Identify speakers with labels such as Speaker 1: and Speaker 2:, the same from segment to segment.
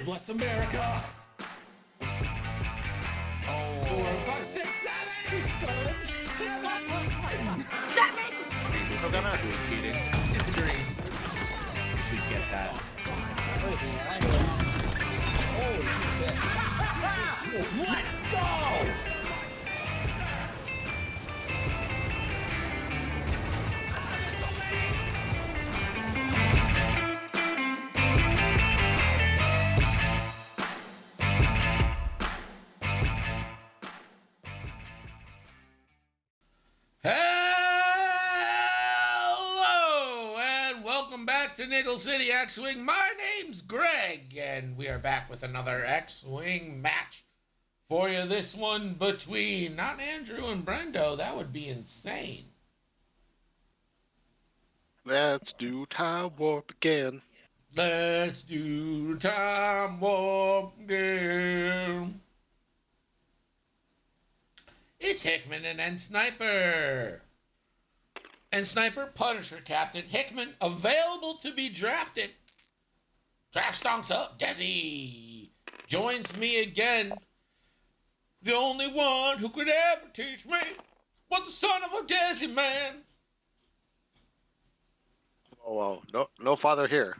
Speaker 1: Bless America.
Speaker 2: Oh.
Speaker 1: 4, 5, 6, 7.
Speaker 3: 7!
Speaker 2: You still gonna?
Speaker 1: Cheating. It's a dream. You should get that.
Speaker 4: Holy shit.
Speaker 1: Let's go! Hello and welcome back to Nickel City X-Wing. My name's Greg and we are back with another X-Wing match for you. This one between not Andrew and Brendo. That would be insane.
Speaker 2: Let's do time warp again.
Speaker 1: Let's do time warp game. It's Hickman and Nsniper. Nsniper, Punisher Captain. Hickman, available to be drafted. Draft stonks up. Desi joins me again. The only one who could ever teach me was the son of a Desi man.
Speaker 2: Oh, well, no father here.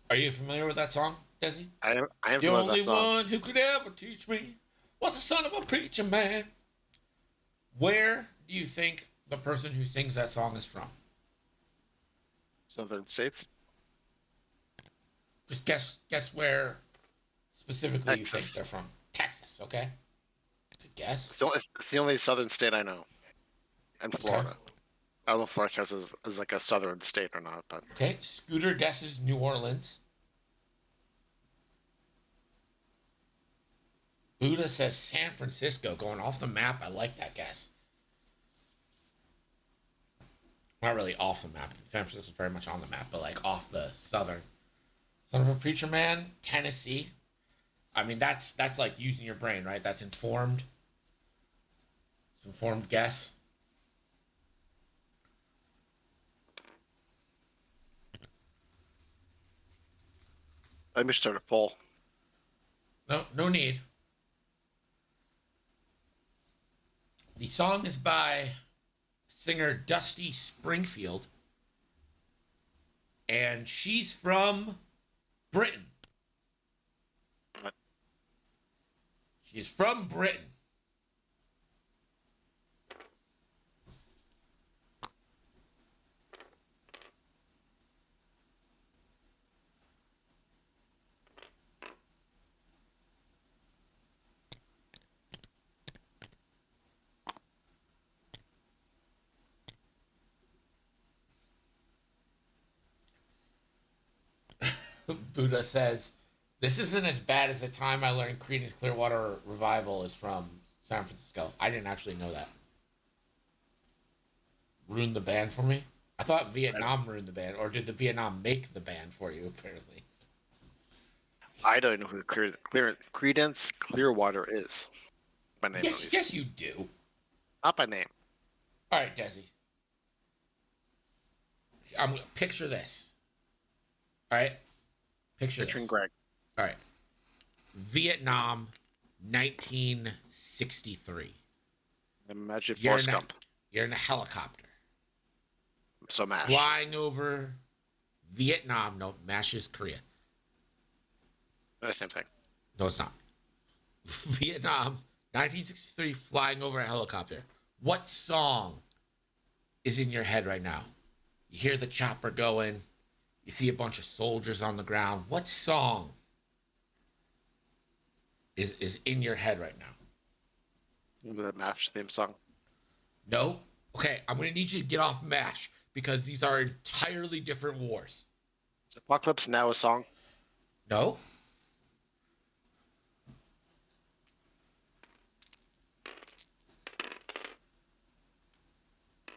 Speaker 1: Are you familiar with that song, Desi?
Speaker 2: I am
Speaker 1: The
Speaker 2: familiar with
Speaker 1: only
Speaker 2: that song.
Speaker 1: one who could ever teach me was the son of a preacher man. Where do you think the person who sings that song is from?
Speaker 2: Southern States.
Speaker 1: Just guess where specifically you think
Speaker 2: Texas.
Speaker 1: they're from. Texas, okay? Good guess.
Speaker 2: It's the only southern state I know. And
Speaker 1: Okay.
Speaker 2: Florida. I don't know if Florida counts as like a southern state or not, but
Speaker 1: Okay, Scooter guesses New Orleans. Buddha says San Francisco, going off the map. I like that guess. Not really off the map. San Francisco's very much on the map, but like off the southern. Son of a preacher man, Tennessee. I mean, that's like using your brain, right? That's informed. It's informed guess.
Speaker 2: let me start a poll.
Speaker 1: No need. The song is by singer Dusty Springfield, and she's from Britain.
Speaker 2: What?
Speaker 1: She's from Britain. Buddha says, this isn't as bad as the time I learned Creedence Clearwater Revival is from San Francisco. I didn't actually know that. Ruined the band for me? I thought Vietnam ruined the band, or did the Vietnam make the band for you, apparently?
Speaker 2: I don't know who Creedence Clearwater is. By name, at
Speaker 1: Yes,
Speaker 2: least.
Speaker 1: yes, you do.
Speaker 2: Not by name.
Speaker 1: All right, Desi. I'm picture this. All right, picture
Speaker 2: Picturing
Speaker 1: this.
Speaker 2: Greg.
Speaker 1: All right, Vietnam, 1963.
Speaker 2: Imagine
Speaker 1: You're
Speaker 2: Forrest
Speaker 1: in a-
Speaker 2: Gump.
Speaker 1: You're in a helicopter
Speaker 2: So MASH.
Speaker 1: flying over Vietnam. No, MASH is Korea.
Speaker 2: The same thing.
Speaker 1: No, it's not. Vietnam, 1963, flying over a helicopter. What song is in your head right now? You hear the chopper going. You see a bunch of soldiers on the ground. What song is in your head right now?
Speaker 2: Remember that MASH theme song?
Speaker 1: No? Okay, I'm going to need you to get off MASH because these are entirely different wars.
Speaker 2: Is Apocalypse Now a song?
Speaker 1: No?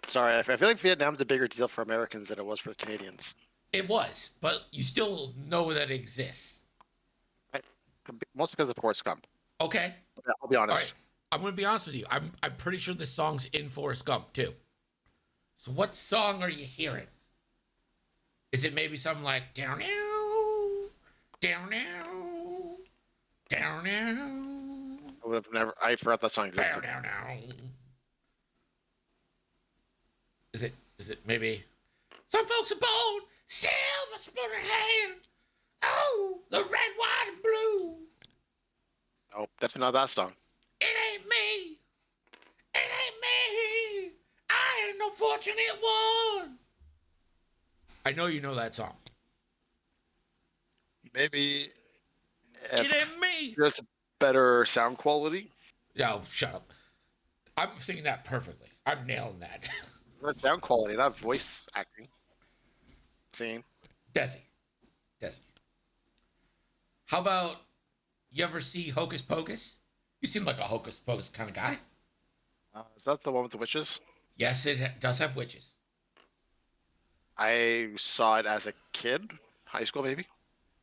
Speaker 2: Sorry, I feel like Vietnam's a bigger deal for Americans than it was for Canadians.
Speaker 1: It was, but you still know that it exists.
Speaker 2: Mostly because of Forrest Gump.
Speaker 1: Okay?
Speaker 2: I'll be honest.
Speaker 1: All right. I'm going to be honest with you. I'm pretty sure this song's in Forrest Gump, too. So what song are you hearing? Is it maybe something like, down now, down now? Down, down.
Speaker 2: I would have never. I forgot that song
Speaker 1: Down,
Speaker 2: existed.
Speaker 1: down, down. Is it maybe? Some folks are born silver spoon in hand. Oh, the red, white, and blue.
Speaker 2: Oh, definitely not that song.
Speaker 1: It ain't me. It ain't me. I ain't no fortunate one. I know you know that song.
Speaker 2: Maybe
Speaker 1: It
Speaker 2: if
Speaker 1: ain't me.
Speaker 2: there's a better sound quality.
Speaker 1: Yo, shut up. I'm singing that perfectly. I'm nailing that.
Speaker 2: That's sound quality, not voice acting. Singing.
Speaker 1: Desi. How about you ever see Hocus Pocus? You seem like a Hocus Pocus kind of guy.
Speaker 2: Is that the one with the witches?
Speaker 1: Yes, it does have witches.
Speaker 2: I saw it as a kid, high school maybe.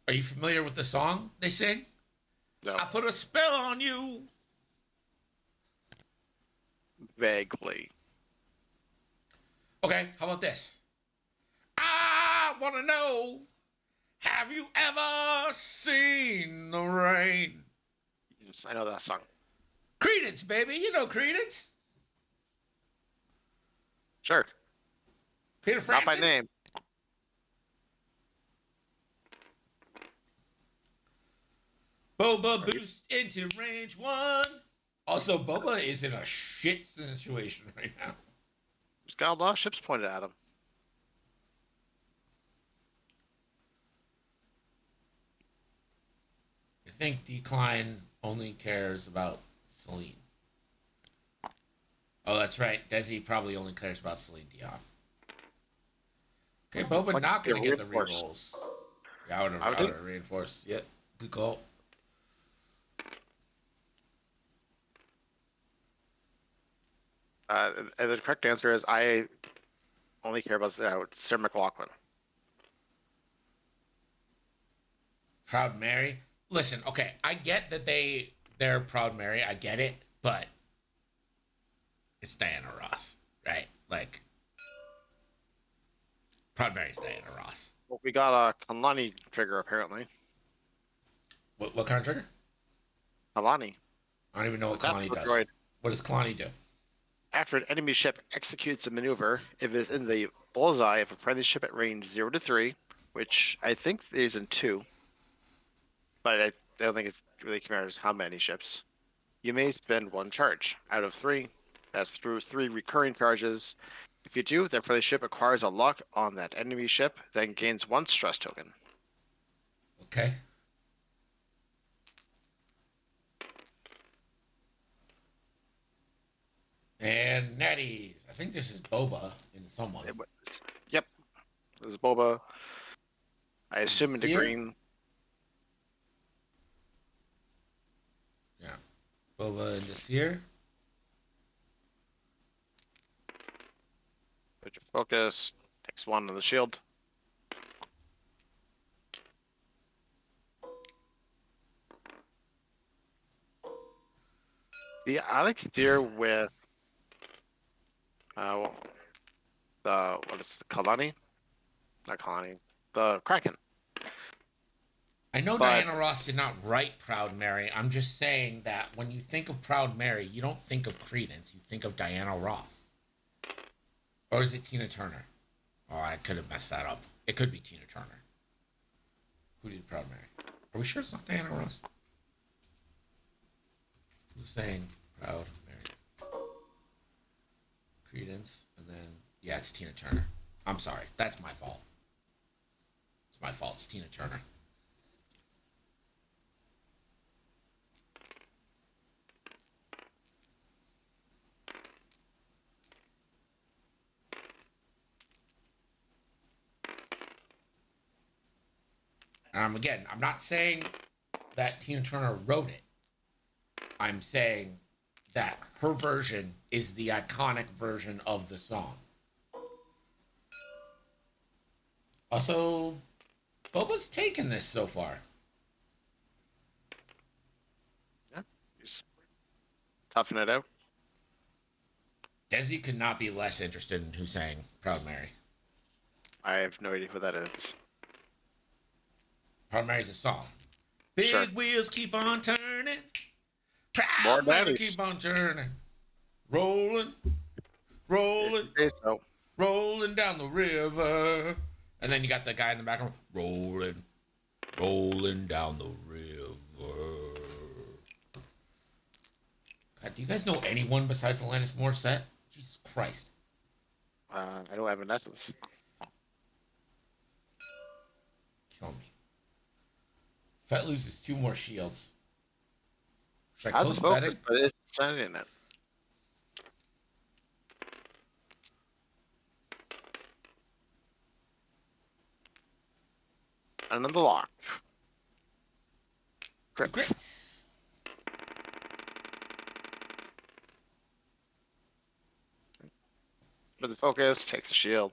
Speaker 1: Are you familiar with the song they sing?
Speaker 2: No,
Speaker 1: I put a spell on you.
Speaker 2: vaguely.
Speaker 1: Okay, how about this? I want to know, have you ever seen the rain?
Speaker 2: Yes, I know that song.
Speaker 1: Credence, baby. You know Credence.
Speaker 2: Sure,
Speaker 1: Peter
Speaker 2: not
Speaker 1: Frampton.
Speaker 2: by name.
Speaker 1: Boba boost into range 1. Also, Boba is in a shit situation right now.
Speaker 2: He's got a lot of ships pointed at him.
Speaker 1: I think Decline only cares about Celine. Oh, that's right. Desi probably only cares about Celine Dion. Okay, Boba
Speaker 2: Like
Speaker 1: not going to get the
Speaker 2: reinforce.
Speaker 1: rerolls. Yeah, I would have reinforced. Yep, good call.
Speaker 2: And the correct answer is I only care about Sarah McLaughlin.
Speaker 1: Proud Mary. Listen, okay, I get that they're Proud Mary. I get it, but it's Diana Ross, right? Like, Proud Mary's Diana Ross.
Speaker 2: Well, we got a Kalani trigger apparently.
Speaker 1: What kind of trigger?
Speaker 2: Kalani.
Speaker 1: I don't even know what Kalani does.
Speaker 2: Droid.
Speaker 1: What does Kalani do?
Speaker 2: After an enemy ship executes a maneuver, if it is in the bullseye of a friendly ship at range 0 to 3, which I think is in 2, but I don't think it really matters how many ships, you may spend 1 charge. Out of 3, that's through 3 recurring charges. If you do, that friendly ship acquires a lock on that enemy ship, then gains 1 stress token.
Speaker 1: Okay. And Natties. I think this is Boba in someone.
Speaker 2: Yep. This is Boba. I assume into
Speaker 1: Seer?
Speaker 2: green.
Speaker 1: Yeah. Boba into Seer.
Speaker 2: Put your focus. Takes 1 on the shield. Yeah, I like steer with what is the Kalani? Not Kalani. The Kraken.
Speaker 1: I know
Speaker 2: But-
Speaker 1: Diana Ross did not write Proud Mary. I'm just saying that when you think of Proud Mary, you don't think of Credence. You think of Diana Ross. Or is it Tina Turner? Oh, I could have messed that up. It could be Tina Turner. Who did Proud Mary? Are we sure it's not Diana Ross? Who's saying Proud Mary? Credence, and then yeah, it's Tina Turner. I'm sorry, that's my fault. It's my fault. It's Tina Turner. Again, I'm not saying that Tina Turner wrote it. I'm saying that her version is the iconic version of the song. Also, Boba's taken this so far.
Speaker 2: Yeah, he's toughing it out.
Speaker 1: Desi could not be less interested in who sang Proud Mary.
Speaker 2: I have no idea who that is.
Speaker 1: Proud Mary's a song. Big
Speaker 2: Sure.
Speaker 1: wheels keep on turning.
Speaker 2: More
Speaker 1: Proud Mary
Speaker 2: daddies.
Speaker 1: keep on turning. Rolling, rolling,
Speaker 2: If you say so.
Speaker 1: rolling down the river. And then you got the guy in the background rolling, rolling down the river. God, do you guys know anyone besides Alanis Morissette? Jesus Christ.
Speaker 2: I don't have an essence.
Speaker 1: Kill me. Fett loses 2 more shields. Should I
Speaker 2: How's
Speaker 1: close
Speaker 2: the focus,
Speaker 1: betting?
Speaker 2: but it's sending it. Another lock. Crits.
Speaker 1: Grits.
Speaker 2: Put the focus, takes the shield.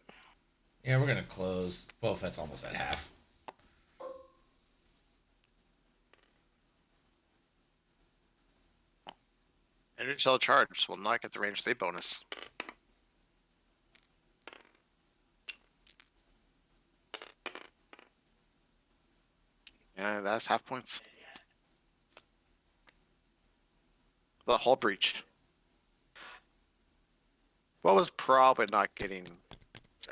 Speaker 1: Yeah, we're going to close. Boba Fett's almost at half.
Speaker 2: Energy cell charge will not get the range 3 bonus. Yeah, that's half points. The hull breach. What was probably not getting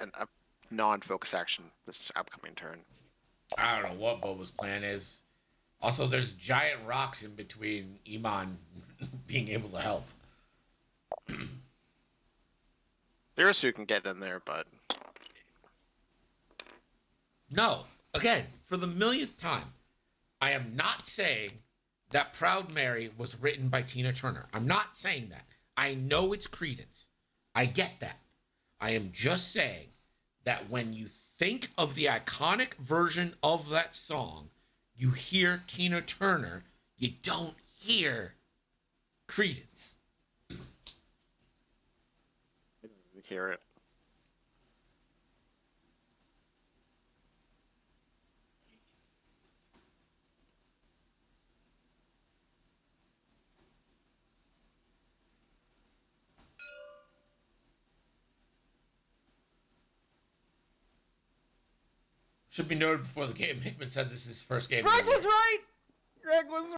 Speaker 2: a non-focus action this upcoming turn.
Speaker 1: I don't know what Boba's plan is. Also, there's giant rocks in between Iman being able to help.
Speaker 2: Irisu can get in there, but
Speaker 1: No, again, for the millionth time, I am not saying that Proud Mary was written by Tina Turner. I'm not saying that. I know it's Credence. I get that. I am just saying that when you think of the iconic version of that song, you hear Tina Turner, you don't hear Credence.
Speaker 2: I didn't hear it.
Speaker 1: Should be noted before the game, Hickman said this is his first game.
Speaker 3: Greg was right. Greg was right.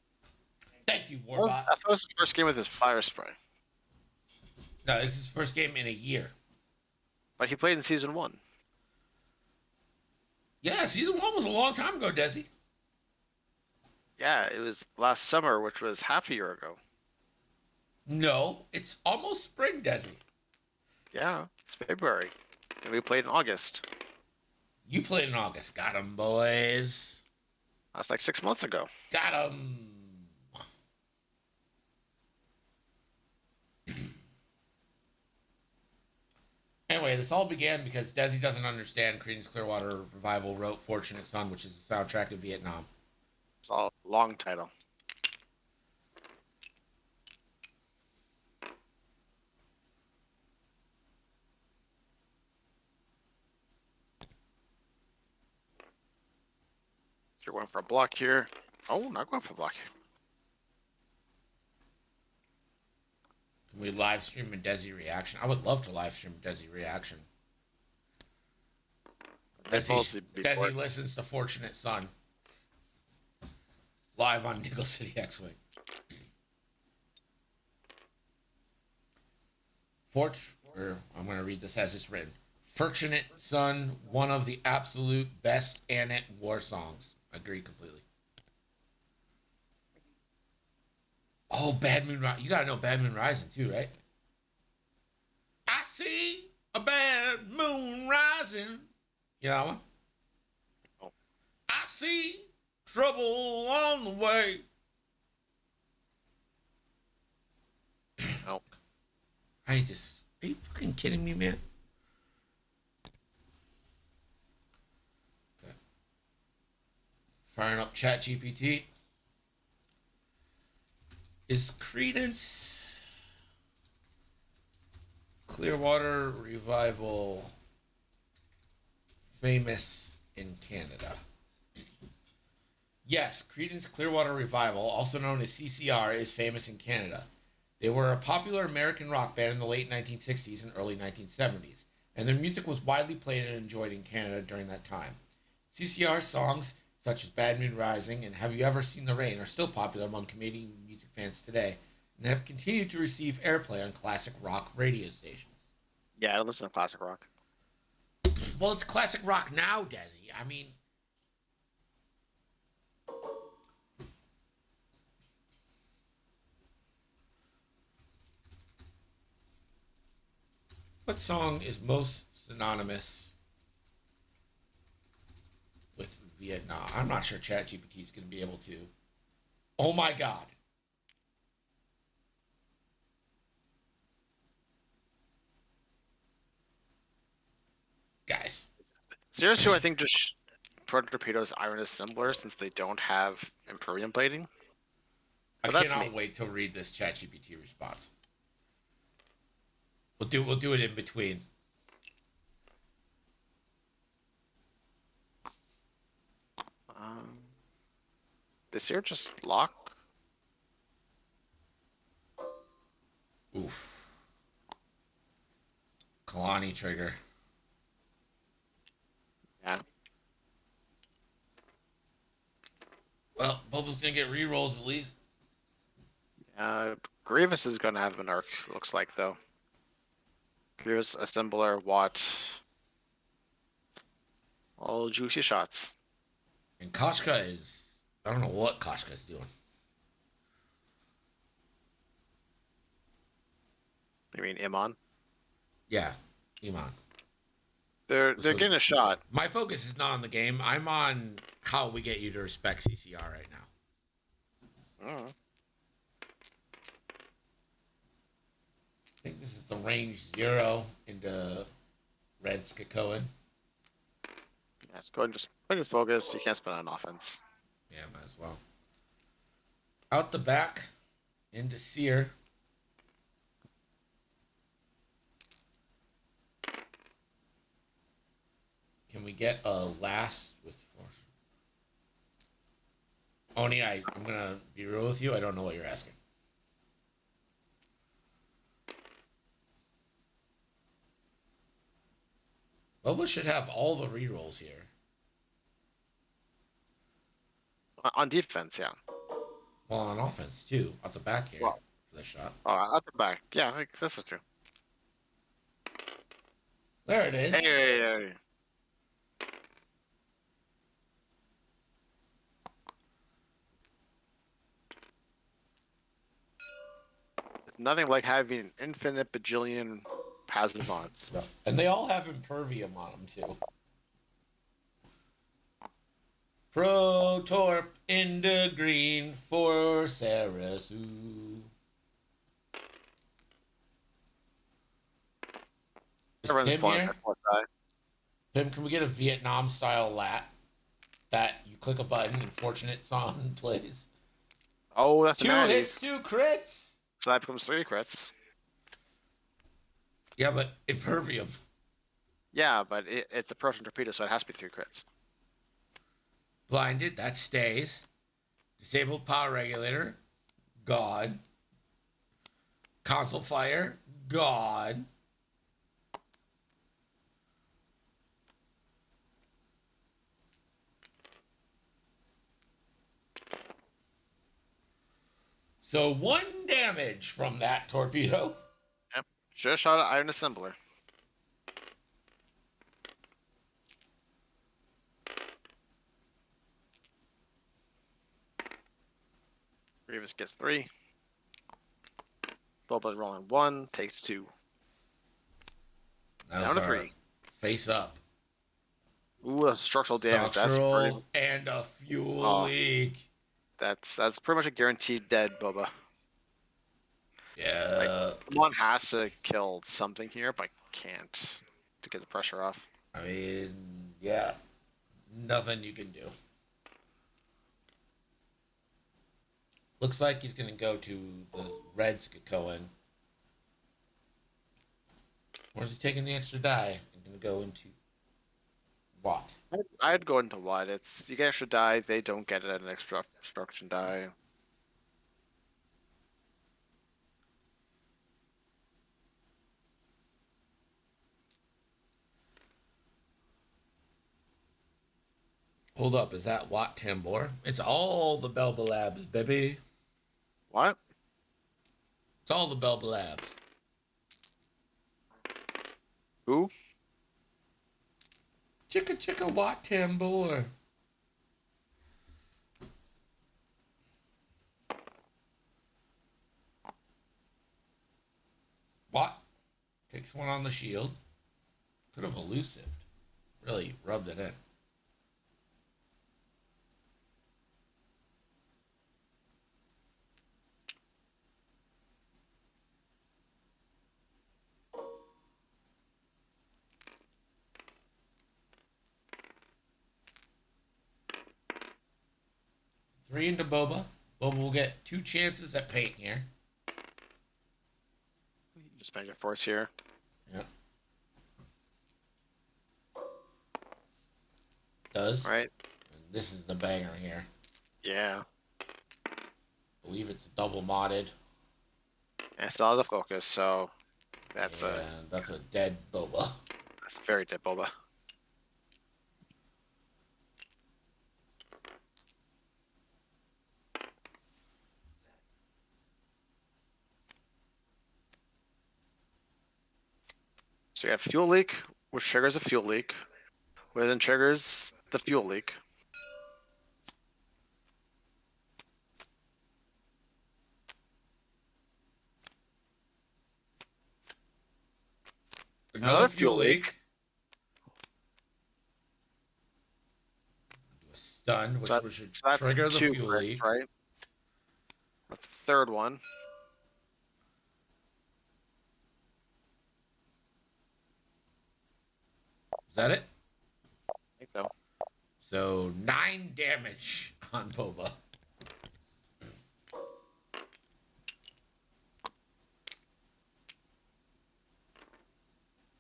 Speaker 1: Thank you,
Speaker 2: I thought
Speaker 1: Warbot.
Speaker 2: it was the first game with his fire spray,
Speaker 1: No, this is his first game in a year.
Speaker 2: but he played in season 1.
Speaker 1: Yeah, season 1 was a long time ago, Desi.
Speaker 2: Yeah, it was last summer, which was half a year ago.
Speaker 1: No, it's almost spring, Desi.
Speaker 2: Yeah, it's February, and we played in August.
Speaker 1: You played in August. Got 'em, boys.
Speaker 2: That's like 6 months ago.
Speaker 1: Got 'em. Anyway, this all began because Desi doesn't understand Creedence Clearwater Revival wrote Fortunate Son, which is the soundtrack to Vietnam.
Speaker 2: It's all long title. So you're going for a block here. Oh, not going for a block.
Speaker 1: Can we live stream a Desi reaction? I would love to live stream a Desi reaction. Desi listens to Fortunate Son. Live on Nickel City X-Wing. I'm going to read this as it's written. Fortunate Son, one of the absolute best Annette war songs. Agree completely. Oh, Bad Moon Rising. You got to know Bad Moon Rising too, right? I see a bad moon rising. You know that one?
Speaker 2: Oh.
Speaker 1: I see trouble on the way.
Speaker 2: Nope.
Speaker 1: Are you fucking kidding me, man? Okay. Firing up ChatGPT. Is Credence Clearwater Revival famous in Canada? Yes, Creedence Clearwater Revival, also known as CCR, is famous in Canada. They were a popular American rock band in the late 1960s and early 1970s, and their music was widely played and enjoyed in Canada during that time. CCR songs such as Bad Moon Rising and Have You Ever Seen the Rain, are still popular among Canadian music fans today and have continued to receive airplay on classic rock radio stations.
Speaker 2: Yeah, I listen to classic rock.
Speaker 1: Well, it's classic rock now, Desi. I mean, what song is most synonymous with Vietnam? I'm not sure ChatGPT is going to be able to. Oh my God. Guys,
Speaker 2: Zero Two, I think just proton torpedoes iron is similar since they don't have Imperium plating.
Speaker 1: I
Speaker 2: But that's
Speaker 1: cannot
Speaker 2: me.
Speaker 1: wait to read this ChatGPT response. We'll do it in between.
Speaker 2: This here just lock.
Speaker 1: Oof. Kalani trigger.
Speaker 2: Yeah.
Speaker 1: Well, Bubbles didn't get rerolls at least.
Speaker 2: Grievous is going to have an arc, looks like, though. Grievous, Assembler, Watt. All juicy shots.
Speaker 1: And Koshka is... I don't know what Koshka's doing.
Speaker 2: You mean Iman?
Speaker 1: Yeah, Iman.
Speaker 2: They're
Speaker 1: So-
Speaker 2: getting a shot.
Speaker 1: My focus is not on the game. I'm on how we get you to respect CCR right now.
Speaker 2: Mm.
Speaker 1: I think this is the range 0 into Red Skakoan.
Speaker 2: Yes, go ahead and just put your focus. You can't spend on offense.
Speaker 1: Yeah, might as well. Out the back into Sear. Can we get a last with force? Oni, I'm gonna be real with you. I don't know what you're asking. Boba should have all the rerolls here.
Speaker 2: On defense, yeah.
Speaker 1: Well, on offense too. Out the back here
Speaker 2: Well-
Speaker 1: for the shot.
Speaker 2: Oh, at the back. Yeah, this is true.
Speaker 1: There it is.
Speaker 2: Hey. It's nothing like having an infinite bajillion passive mods.
Speaker 1: And they all have Impervium on them too. Pro Torp into green for Sarasu. Is
Speaker 2: Everyone's
Speaker 1: Pim
Speaker 2: playing
Speaker 1: here?
Speaker 2: that fourth die.
Speaker 1: Pim, can we get a Vietnam style lat that you click a button and Fortunate Son plays?
Speaker 2: Oh, that's
Speaker 1: 2
Speaker 2: an
Speaker 1: hits, 2 crits.
Speaker 2: So that becomes 3 crits.
Speaker 1: Yeah, but Impervium.
Speaker 2: Yeah, but it's a proton torpedo, so it has to be 3 crits.
Speaker 1: Blinded, that stays. Disabled power regulator, God. Console fire, God. So 1 damage from that torpedo.
Speaker 2: Yep. Should have shot at Iron Assembler. Grievous gets 3. Boba rolling 1, takes 2.
Speaker 1: That
Speaker 2: Down
Speaker 1: was
Speaker 2: to
Speaker 1: our
Speaker 2: 3.
Speaker 1: Face up.
Speaker 2: Ooh, that's structural damage.
Speaker 1: Structural and a fuel
Speaker 2: Oh.
Speaker 1: leak.
Speaker 2: That's pretty much a guaranteed dead, Boba.
Speaker 1: Yeah.
Speaker 2: One has to kill something here, but can't to get the pressure off.
Speaker 1: I mean, yeah. Nothing you can do. Looks like he's going to go to the red Skakoan. Or is he taking the extra die and going to go into what?
Speaker 2: I'd go into what? It's you get extra die, they don't get it at an extra destruction die.
Speaker 1: Hold up, is that Watt Tambor? It's all the Belba Labs, baby.
Speaker 2: What?
Speaker 1: It's all the Belba Labs.
Speaker 2: Who?
Speaker 1: Chicka chicka Watt Tambor. Watt takes one on the shield. Could have elusive. Really rubbed it in. Three into Boba. Boba will get 2 chances at paint here.
Speaker 2: Just spend your force here.
Speaker 1: Yep. Does.
Speaker 2: Right?
Speaker 1: And this is the banger here.
Speaker 2: Yeah.
Speaker 1: I believe it's double modded.
Speaker 2: And it still has a focus, so that's
Speaker 1: that's a dead Boba.
Speaker 2: that's a very dead Boba. So you have fuel leak, which triggers a fuel leak, which then triggers the fuel leak.
Speaker 1: Another fuel leak. Do a stun, which should
Speaker 2: that's
Speaker 1: trigger the
Speaker 2: 2
Speaker 1: fuel
Speaker 2: crits,
Speaker 1: leak.
Speaker 2: right? That's the third one.
Speaker 1: Is that it?
Speaker 2: I think so.
Speaker 1: So 9 damage on Boba.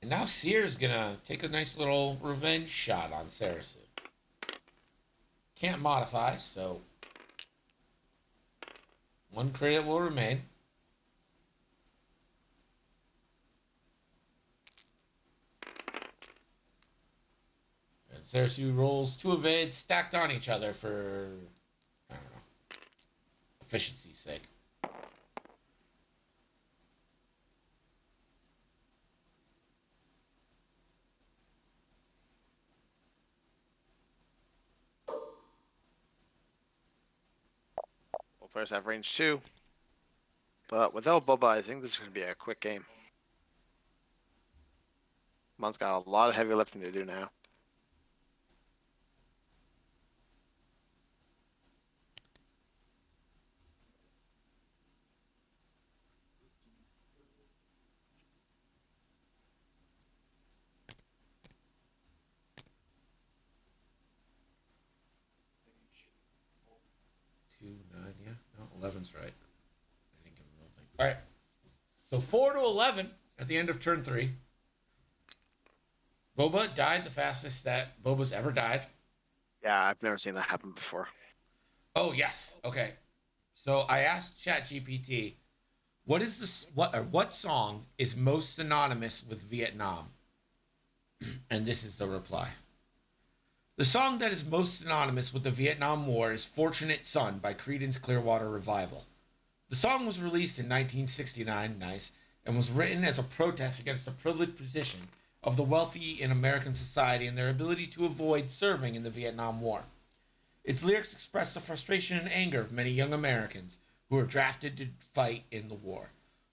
Speaker 1: And now Seer's gonna take a nice little revenge shot on Sarasu. Can't modify, so 1 credit will remain. And Sarasu rolls 2 evades stacked on each other for, I don't know, efficiency's sake.
Speaker 2: Both players have range 2. But without Boba, I think this is going to be a quick game. Mon's got a lot of heavy lifting to do now.
Speaker 1: Two, 9, yeah. No, 11's right. I didn't give him the thing. All right. So 4 to 11 at the end of turn 3. Boba died the fastest that Boba's ever died.
Speaker 2: Yeah, I've never seen that happen before.
Speaker 1: Oh, yes. Okay. So I asked ChatGPT, what song is most synonymous with Vietnam? And this is the reply. The song that is most synonymous with the Vietnam War is Fortunate Son by Creedence Clearwater Revival. The song was released in 1969, nice, and was written as a protest against the privileged position of the wealthy in American society and their ability to avoid serving in the Vietnam War. Its lyrics express the frustration and anger of many young Americans who were drafted to fight in the war.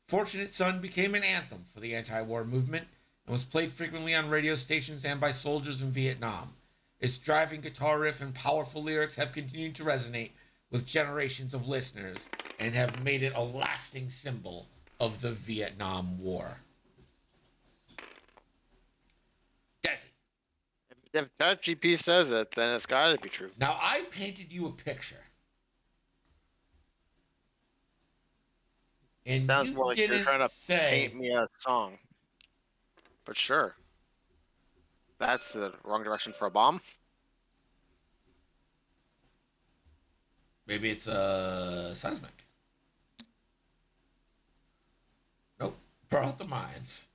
Speaker 1: Fortunate Son became an anthem for the anti-war movement and was played frequently on radio stations and by soldiers in Vietnam. Its driving guitar riff and powerful lyrics have continued to resonate with generations of listeners and have made it a lasting symbol of the Vietnam War. Desi.
Speaker 2: If ChatGPT says it, then it's got to be true.
Speaker 1: Now, I painted you a picture. And
Speaker 2: Sounds
Speaker 1: you
Speaker 2: more like you're
Speaker 1: didn't
Speaker 2: trying to
Speaker 1: say...
Speaker 2: paint me a song. But sure. That's the wrong direction for a bomb.
Speaker 1: Maybe it's a seismic. Nope. Brought the mines.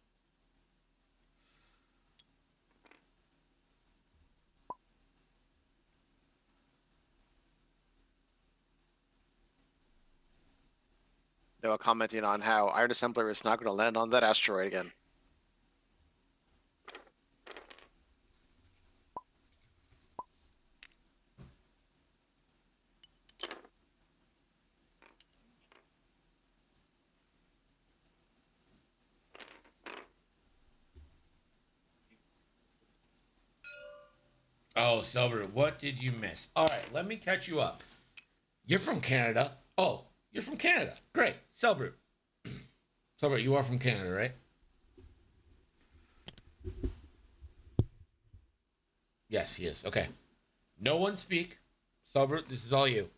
Speaker 2: Noah commenting on how Iron Assembler is not going to land on that asteroid again.
Speaker 1: Oh, Silver, what did you miss? All right, let me catch you up. You're from Canada. Oh, you're from Canada. Great. Silver. Silver, you are from Canada, right? Yes, he is. Okay. No one speak. Silver, this is all you.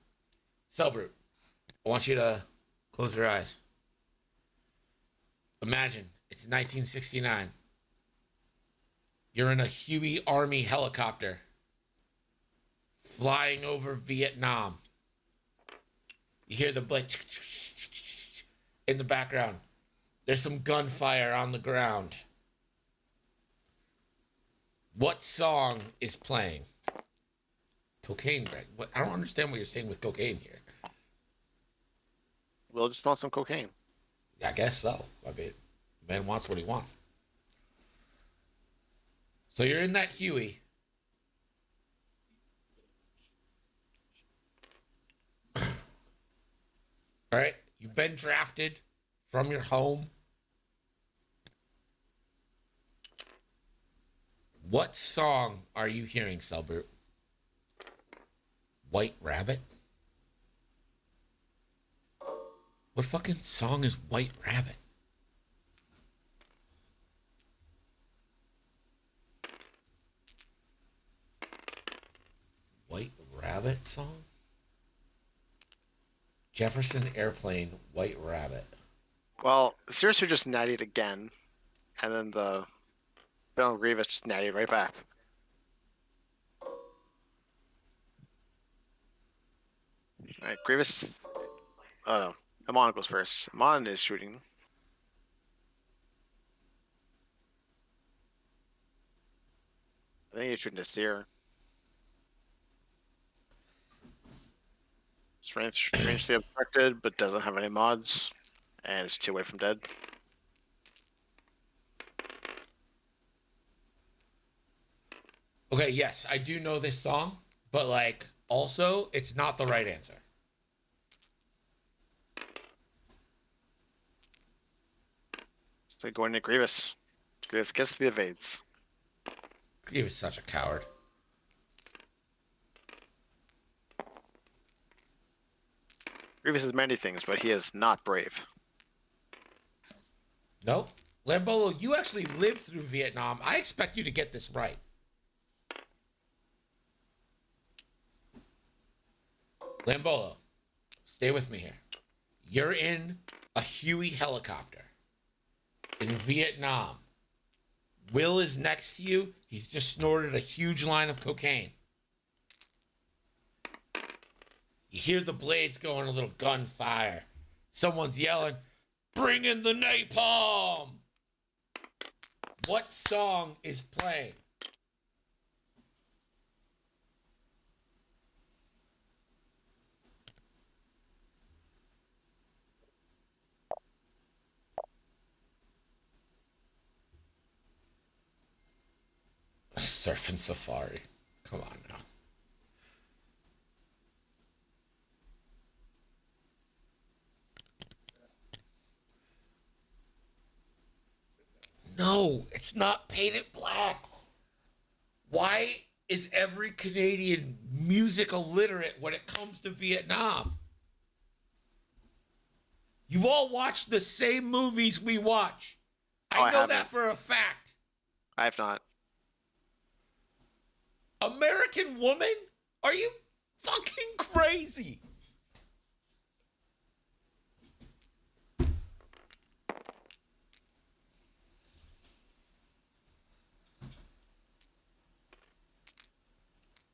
Speaker 1: Silver, I want you to close your eyes. Imagine it's 1969. You're in a Huey Army helicopter flying over Vietnam. You hear the blade in the background. There's some gunfire on the ground. What song is playing? Cocaine, Greg. What? I don't understand what you're saying with cocaine here.
Speaker 2: We'll just want some cocaine.
Speaker 1: I guess so. I mean, man wants what he wants. So you're in that Huey. All right. You've been drafted from your home. What song are you hearing, Selbert? White Rabbit? What fucking song is White Rabbit? White Rabbit song? Jefferson Airplane, White Rabbit.
Speaker 2: Well, seriously, just nattied again, and then the General Grievous just nattied right back. Alright, Grievous. Oh no, Amon goes first. Amon is shooting. I think he's shooting to Seer. Strangely obstructed, but doesn't have any mods, and it's 2 away from dead.
Speaker 1: Okay, yes, I do know this song, but like, also, it's not the right answer.
Speaker 2: So going to Grievous. Grievous gets the evades.
Speaker 1: He was such a coward.
Speaker 2: Grievous is many things, but he is not brave.
Speaker 1: No? Lambolo, you actually lived through Vietnam. I expect you to get this right. Lambolo, stay with me here. You're in a Huey helicopter in Vietnam. Will is next to you. He's just snorted a huge line of cocaine. You hear the blades going, a little gunfire. Someone's yelling, "Bring in the napalm!" What song is playing? Surfing Safari. Come on now. No, it's not Painted Black. Why is every Canadian music illiterate when it comes to Vietnam? You all watch the same movies we watch.
Speaker 2: Oh,
Speaker 1: I
Speaker 2: I
Speaker 1: know
Speaker 2: haven't.
Speaker 1: that for a fact.
Speaker 2: I have not.
Speaker 1: American Woman? Are you fucking crazy?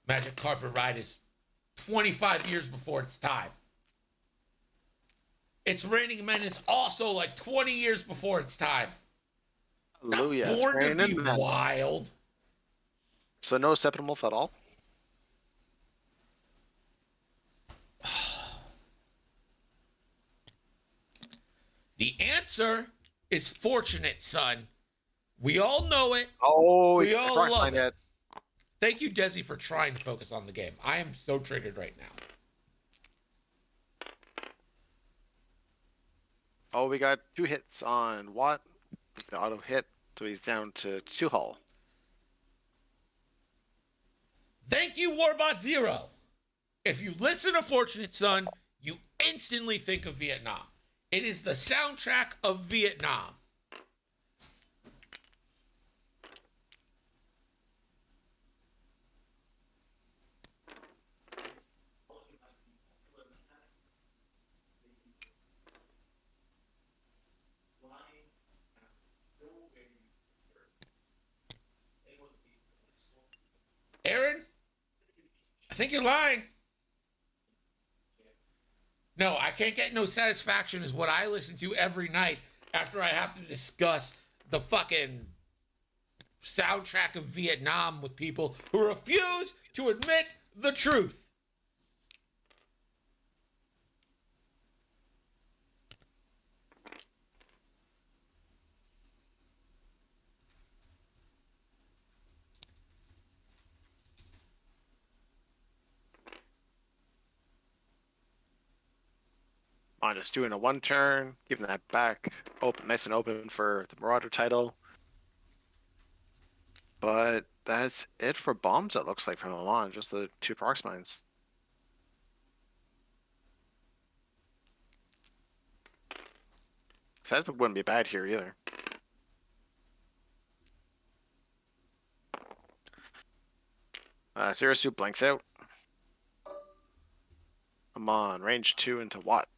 Speaker 1: Magic Carpet Ride is 25 years before its time. It's Raining Men is also like 20 years before its time.
Speaker 2: Hallelujah.
Speaker 1: Not
Speaker 2: It's
Speaker 1: born to
Speaker 2: raining
Speaker 1: be
Speaker 2: men.
Speaker 1: wild.
Speaker 2: So no Steppenwolf at all?
Speaker 1: The answer is Fortunate Son. We all know it.
Speaker 2: Oh,
Speaker 1: We all love it.
Speaker 2: it.
Speaker 1: Thank you, Desi, for trying to focus on the game. I am so triggered right now.
Speaker 2: Oh, we got 2 hits on Watt. The auto hit, so he's down to 2 hull.
Speaker 1: Thank you, Warbot Zero. If you listen to Fortunate Son, you instantly think of Vietnam. It is the soundtrack of Vietnam. Aaron, I think you're lying. No, I can't get no satisfaction is what I listen to every night after I have to discuss the fucking soundtrack of Vietnam with people who refuse to admit the truth.
Speaker 2: On just doing a 1 turn, giving that back open, nice and open for the Marauder title. But that's it for bombs, it looks like, from Oman. Just the 2 prox mines. Seismic wouldn't be bad here either. Sirisu blanks out. Oman, range 2 into Watt.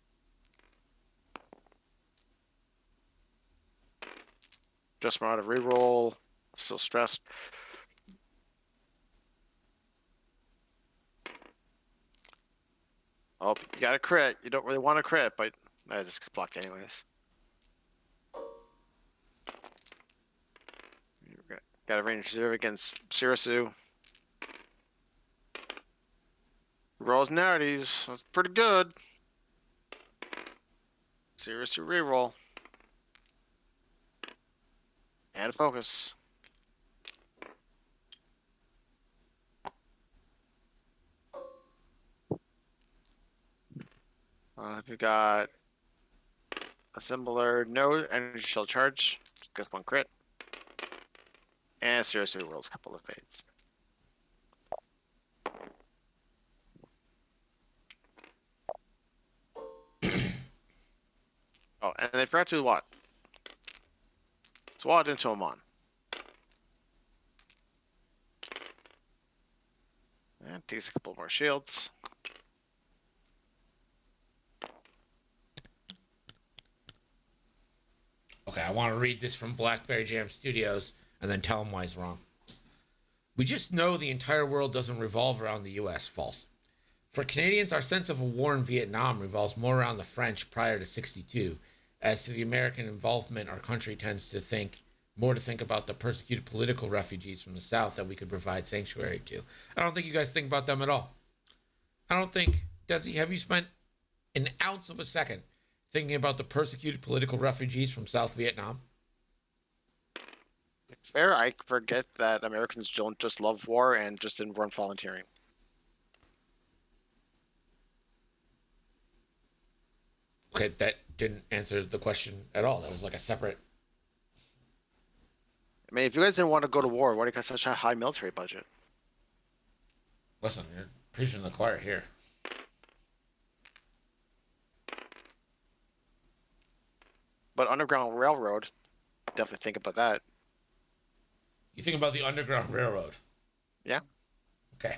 Speaker 2: Just Marauder reroll. Still stressed. Oh, you got a crit. You don't really want a crit, but this gets blocked anyways. Got a range 0 against Sirisu. Rolls narratives. That's pretty good. Sirisu reroll. And a focus. We got Assembler, no energy shell charge. Just 1 crit. And seriously rolls a couple of fades. Oh, and they forgot to what? Swat into Oman. And takes a couple more shields.
Speaker 1: Okay, I want to read this from Blackberry Jam Studios and then tell him why he's wrong. We just know the entire world doesn't revolve around the U.S. False. For Canadians, our sense of a war in Vietnam revolves more around the French prior to 62. As to the American involvement, our country tends to think about the persecuted political refugees from the South that we could provide sanctuary to. I don't think you guys think about them at all. I don't think, Desi, have you spent an ounce of a second thinking about the persecuted political refugees from South Vietnam?
Speaker 2: Fair, I forget that Americans don't just love war and just weren't volunteering.
Speaker 1: Okay, that didn't answer the question at all. That was like a separate...
Speaker 2: I mean, if you guys didn't want to go to war, why do you got such a high military budget?
Speaker 1: Listen, you're preaching to the choir here.
Speaker 2: But Underground Railroad, definitely think about that.
Speaker 1: You think about the Underground Railroad?
Speaker 2: Yeah.
Speaker 1: Okay.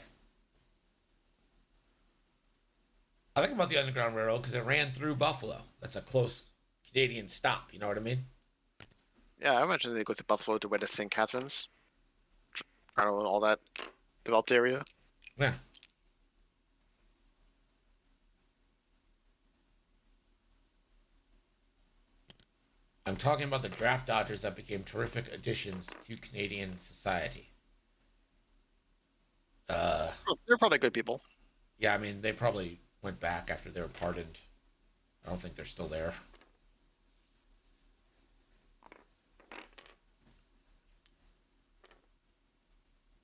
Speaker 1: I think about the Underground Railroad because it ran through Buffalo. That's a close Canadian stop. You know what I mean?
Speaker 2: Yeah, I imagine they go to Buffalo to way to St. Catharines. I don't know, all that developed area.
Speaker 1: Yeah. I'm talking about the draft dodgers that became terrific additions to Canadian society.
Speaker 2: They're probably good people.
Speaker 1: Yeah, I mean, they probably went back after they were pardoned. I don't think they're still there.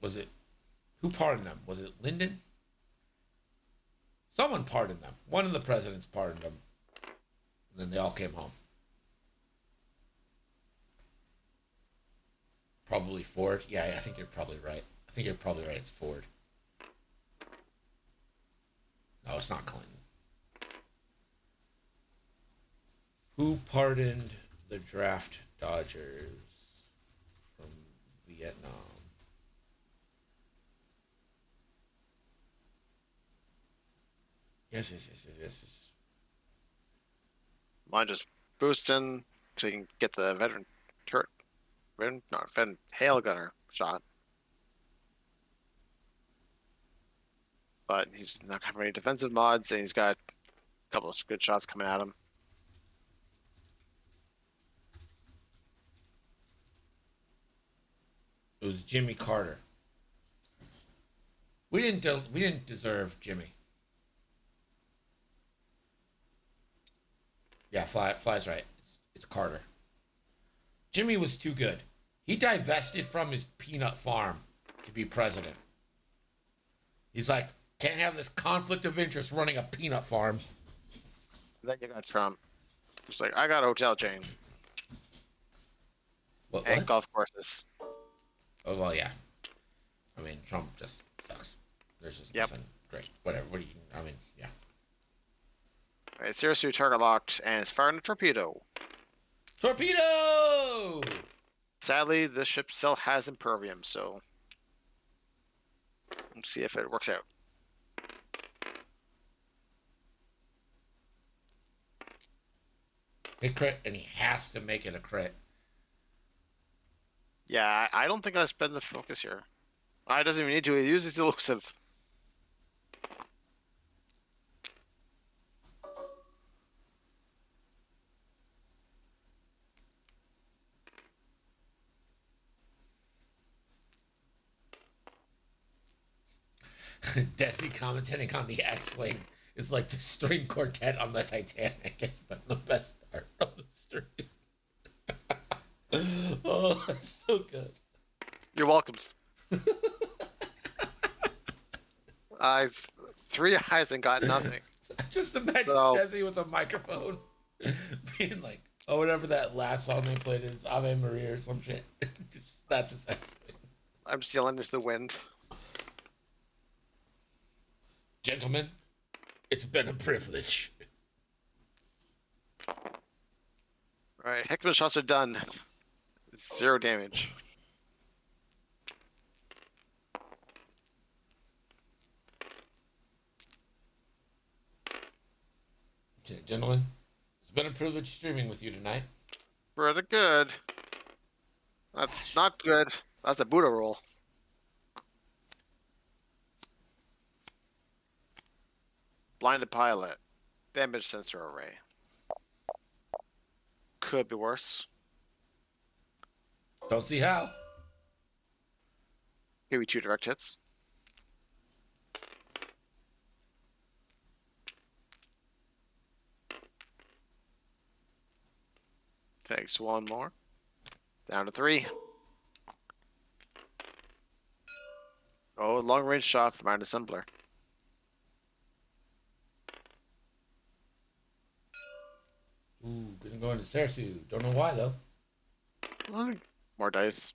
Speaker 1: Was it, who pardoned them? Was it Lyndon? Someone pardoned them. One of the presidents pardoned them. And then they all came home. Probably Ford. Yeah, I think you're probably right. It's Ford. No, it's not Clinton. Who pardoned the draft dodgers from Vietnam? Yes.
Speaker 2: Mine just boosting so you can get the veteran hail gunner shot. But he's not having any defensive mods, and he's got a couple of good shots coming at him.
Speaker 1: It was Jimmy Carter. We didn't deserve Jimmy. Yeah, Fly's right. It's Carter. Jimmy was too good. He divested from his peanut farm to be president. He's like, can't have this conflict of interest running a peanut farm.
Speaker 2: Then you got Trump. He's like, I got a hotel chain and golf courses.
Speaker 1: Oh, well, yeah. I mean, Trump just sucks. There's just nothing great. Whatever. What do you, I mean, yeah.
Speaker 2: All right, seriously, target locked, and it's firing a torpedo.
Speaker 1: Torpedo!
Speaker 2: Sadly, the ship still has impervium, so let's see if it works out.
Speaker 1: Hit crit, and he has to make it a crit.
Speaker 2: Yeah, I don't think I spend the focus here. I doesn't even need to. He uses elusive.
Speaker 1: Desi commenting on the X-Wing is like the string quartet on the Titanic. It's been the best part of the stream. Oh, that's so good.
Speaker 2: You're welcome. Three eyes and got nothing.
Speaker 1: Just imagine Desi with a microphone being like, oh, whatever that last song they played is Ave Maria or some shit. That's his X-Wing.
Speaker 2: I'm still under the wind.
Speaker 1: Gentlemen, it's been a privilege.
Speaker 2: Alright, Hickman shots are done. 0 damage.
Speaker 1: Gentlemen, it's been a privilege streaming with you tonight.
Speaker 2: Pretty good. That's not good. That's a Buddha roll. Blinded pilot. Damage sensor array. Could be worse.
Speaker 1: Don't see how.
Speaker 2: Here we 2 direct hits. Takes 1 more. Down to 3. Oh, long range shot from our assembler.
Speaker 1: Ooh, didn't go into Cersei. Don't know why though.
Speaker 2: More dice.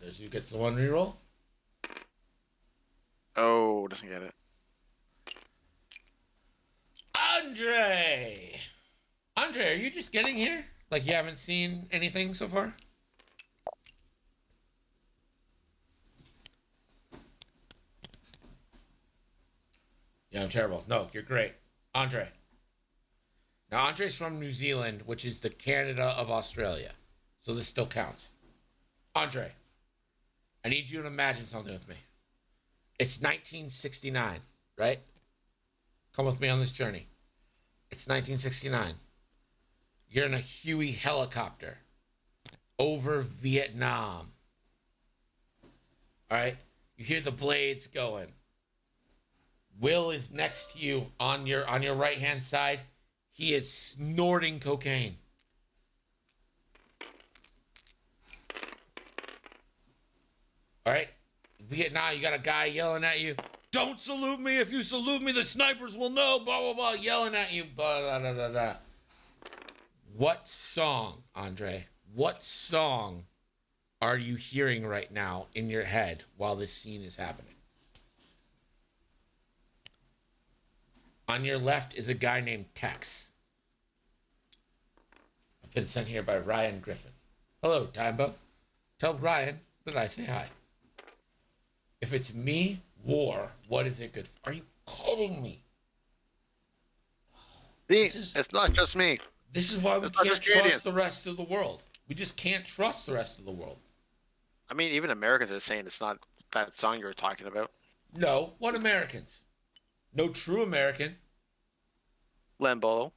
Speaker 1: Cersei gets the 1 reroll.
Speaker 2: Oh, doesn't get it.
Speaker 1: Andre, are you just getting here? Like you haven't seen anything so far? Yeah, I'm terrible. No, you're great. Andre. Now, Andre's from New Zealand, which is the Canada of Australia. So this still counts. Andre, I need you to imagine something with me. It's 1969, right? Come with me on this journey. It's 1969. You're in a Huey helicopter over Vietnam. All right? You hear the blades going. Will is next to you on your right-hand side. He is snorting cocaine. All right, Vietnam, you got a guy yelling at you. Don't salute me. If you salute me, the snipers will know. Blah blah blah, yelling at you. Blah blah blah blah. Blah. What song, Andre? What song are you hearing right now in your head while this scene is happening? On your left is a guy named Tex. I've been sent here by Ryan Griffin. Hello, Timebo. Tell Ryan that I say hi. If it's me, war, what is it good for? Are you kidding me?
Speaker 2: It's not just me.
Speaker 1: This is why we
Speaker 2: It's not
Speaker 1: can't
Speaker 2: just Canadians.
Speaker 1: trust the rest of the world. We just can't trust the rest of the world.
Speaker 2: I mean, even Americans are saying it's not that song you were talking about.
Speaker 1: No, what Americans? No true American.
Speaker 2: Lambolo.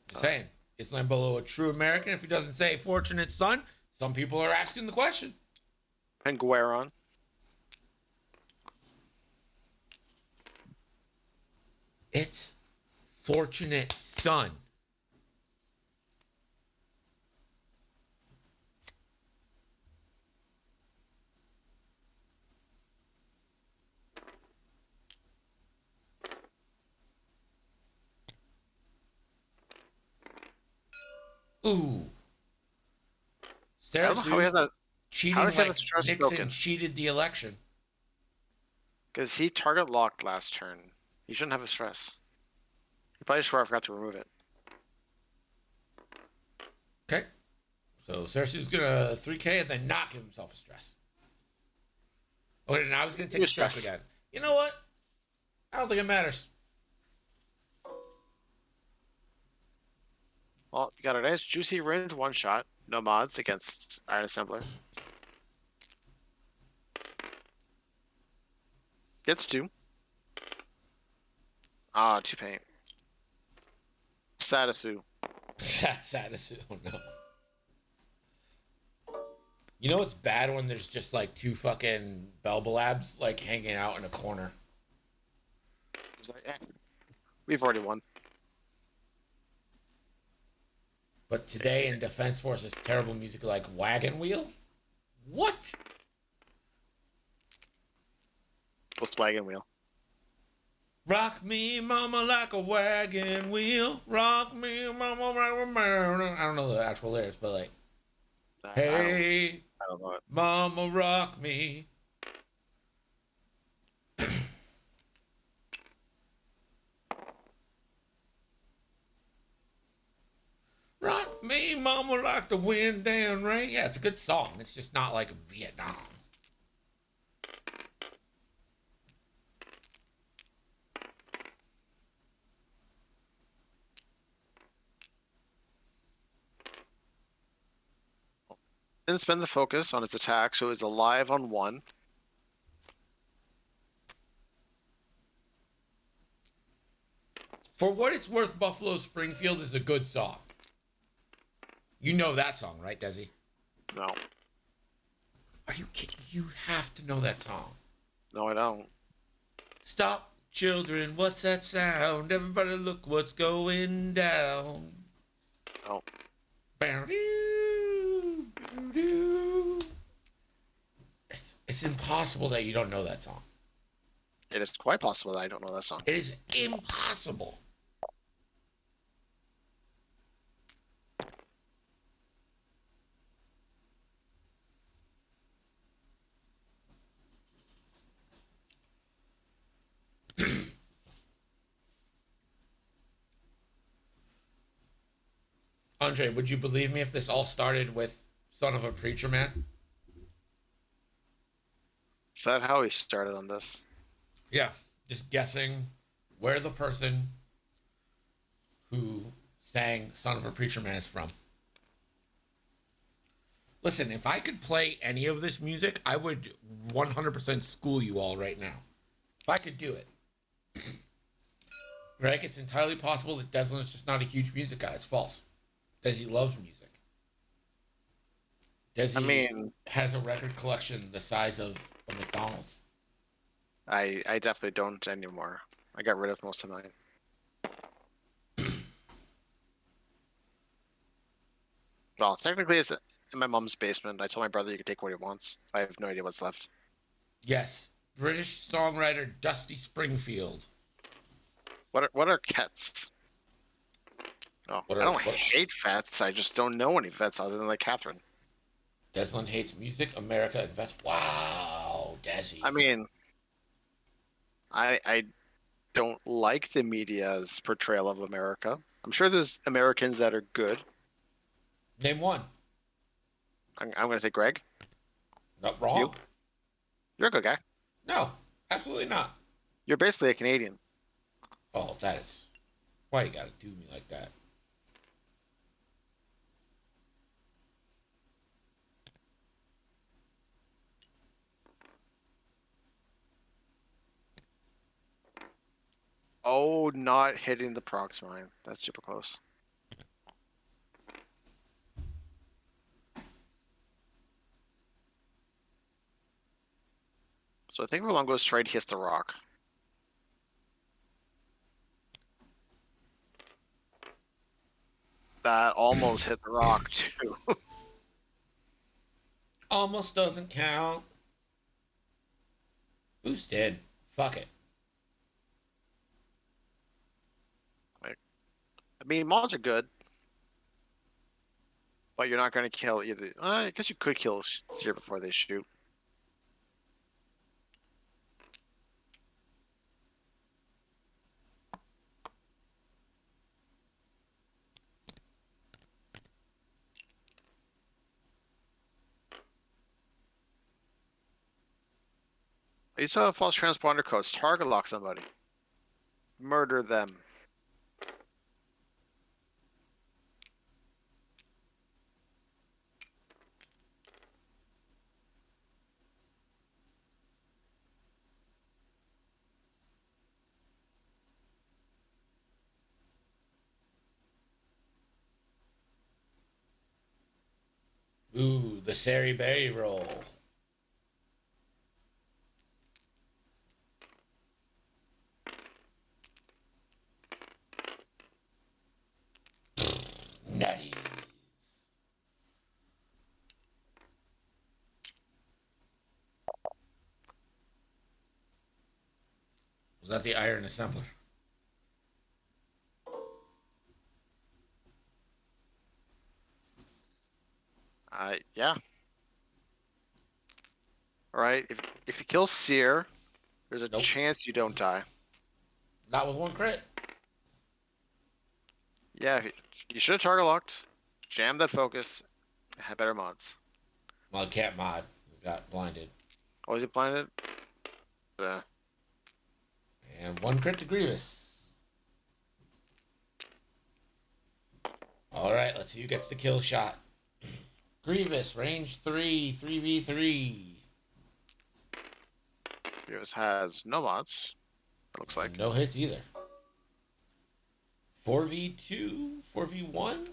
Speaker 1: Just saying. Is Lambolo a true American if he doesn't say fortunate son? Some people are asking the question.
Speaker 2: And Gueron.
Speaker 1: It's fortunate son. Ooh.
Speaker 2: I
Speaker 1: Sarah
Speaker 2: don't know how he has that.
Speaker 1: cheating
Speaker 2: how does he have
Speaker 1: like
Speaker 2: a stress
Speaker 1: Nixon
Speaker 2: broken?
Speaker 1: cheated the election.
Speaker 2: Because he target locked last turn. He shouldn't have a stress. He probably swore I forgot to remove it.
Speaker 1: Okay. So Cersei's gonna 3K and then not give himself a stress. Okay, and I was gonna take a stress again. You know what? I don't think it matters.
Speaker 2: Well, you got a nice juicy range one shot. No mods against Iron Assembler. Gets 2. Ah, 2 paint. Sadasu.
Speaker 1: Satis. Oh no. You know what's bad when there's just like 2 fucking Belbalabs like hanging out in a corner.
Speaker 2: He's like, eh, we've already won.
Speaker 1: But today in Defense Force is terrible music like Wagon Wheel? What?
Speaker 2: What's wagon wheel?
Speaker 1: Rock me, mama, like a wagon wheel. Rock me, mama, like a... I don't know the actual lyrics, but like, hey,
Speaker 2: I don't know it.
Speaker 1: mama, rock me. Rock me, mama, like the wind and rain. Yeah, it's a good song. It's just not like Vietnam.
Speaker 2: Didn't spend the focus on his attack, so he's alive on 1.
Speaker 1: For what it's worth, Buffalo Springfield is a good song. You know that song, right, Desi?
Speaker 2: No.
Speaker 1: Are you kidding? You have to know that song.
Speaker 2: No, I don't.
Speaker 1: Stop, children, what's that sound? Everybody look what's going down.
Speaker 2: No.
Speaker 1: It's impossible that you don't know that song.
Speaker 2: It is quite possible that I don't know that song.
Speaker 1: It is impossible. Andre, would you believe me if this all started with Son of a Preacher Man?
Speaker 2: Is that how he started on this?
Speaker 1: Yeah, just guessing where the person who sang Son of a Preacher Man is from. Listen, if I could play any of this music, I would 100% school you all right now. If I could do it. Greg, it's entirely possible that Deslin is just not a huge music guy. It's false. Desi loves music. Desi has a record collection the size of a McDonald's.
Speaker 2: I definitely don't anymore. I got rid of most of mine. Well, technically, it's in my mom's basement. I told my brother he could take what he wants. I have no idea what's left.
Speaker 1: Yes, British songwriter Dusty Springfield.
Speaker 2: What are Kets? Oh, I don't
Speaker 1: What
Speaker 2: hate vets. I just don't know any vets other than like Catherine.
Speaker 1: Deslin hates music, America, and vets. Wow, Desi.
Speaker 2: I mean, I don't like the media's portrayal of America. I'm sure there's Americans that are good.
Speaker 1: Name one.
Speaker 2: I'm going to say Greg.
Speaker 1: Not wrong.
Speaker 2: You? You're a good guy.
Speaker 1: No, absolutely not.
Speaker 2: You're basically a Canadian.
Speaker 1: Oh, that is. Why you gotta do me like that?
Speaker 2: Oh, not hitting the prox mine. That's super close. So I think if Long goes straight, he hits the rock. That almost hit the rock, too.
Speaker 1: Almost doesn't count. Boosted. Fuck it.
Speaker 2: I mean, mods are good. But you're not going to kill either. I guess you could kill Seer before they shoot. You saw a false transponder codes. Target lock somebody. Murder them.
Speaker 1: Ooh, the Sari Berry roll. Nutties. Was that the iron assembler?
Speaker 2: Yeah. Alright, if you kill Seer, there's a
Speaker 1: Nope.
Speaker 2: chance you don't die.
Speaker 1: Not with one crit.
Speaker 2: Yeah, you should have target locked. Jam that focus. Have better mods.
Speaker 1: Well, can't mod. He's got blinded.
Speaker 2: Oh, is he blinded?
Speaker 1: And one crit to Grievous. Alright, let's see who gets the kill shot. Grievous, range 3, 3v3.
Speaker 2: Grievous has no mods. It looks like.
Speaker 1: No hits either. 4v2, 4v1?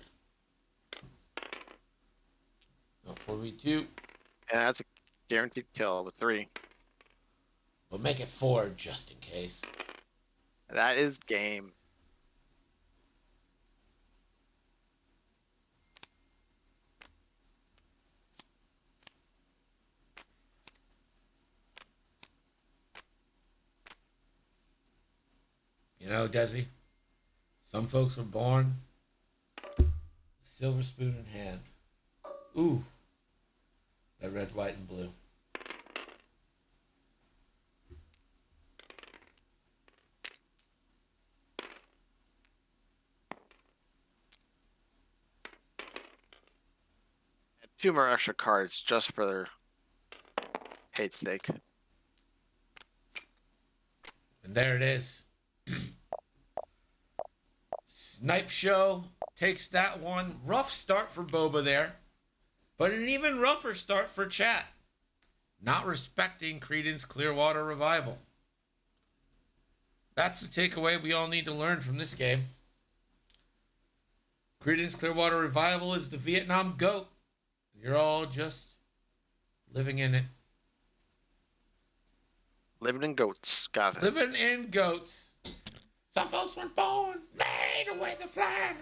Speaker 1: No, 4v2.
Speaker 2: Yeah, that's a guaranteed kill with 3.
Speaker 1: We'll make it 4 just in case.
Speaker 2: That is game.
Speaker 1: You know, Desi, some folks were born silver spoon in hand. Ooh, that red, white, and blue.
Speaker 2: And 2 more extra cards just for their hate sake.
Speaker 1: And there it is. Snipe Show takes that one. Rough start for Boba there, but an even rougher start for chat. Not respecting Creedence Clearwater Revival. That's the takeaway we all need to learn from this game. Creedence Clearwater Revival is the Vietnam goat. You're all just living in it.
Speaker 2: Living in goats. Got it.
Speaker 1: Living in goats. Some folks weren't born made to wave the flag.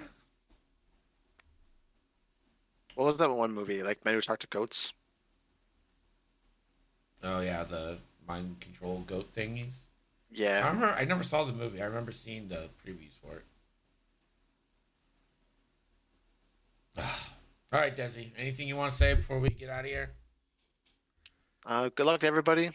Speaker 2: What was that one movie? Like Men Who Talk to Goats?
Speaker 1: Oh yeah, the mind control goat thingies.
Speaker 2: Yeah.
Speaker 1: I remember. I never saw the movie. I remember seeing the previews for it. All right, Desi. Anything you want to say before we get out of here?
Speaker 2: Good luck to everybody.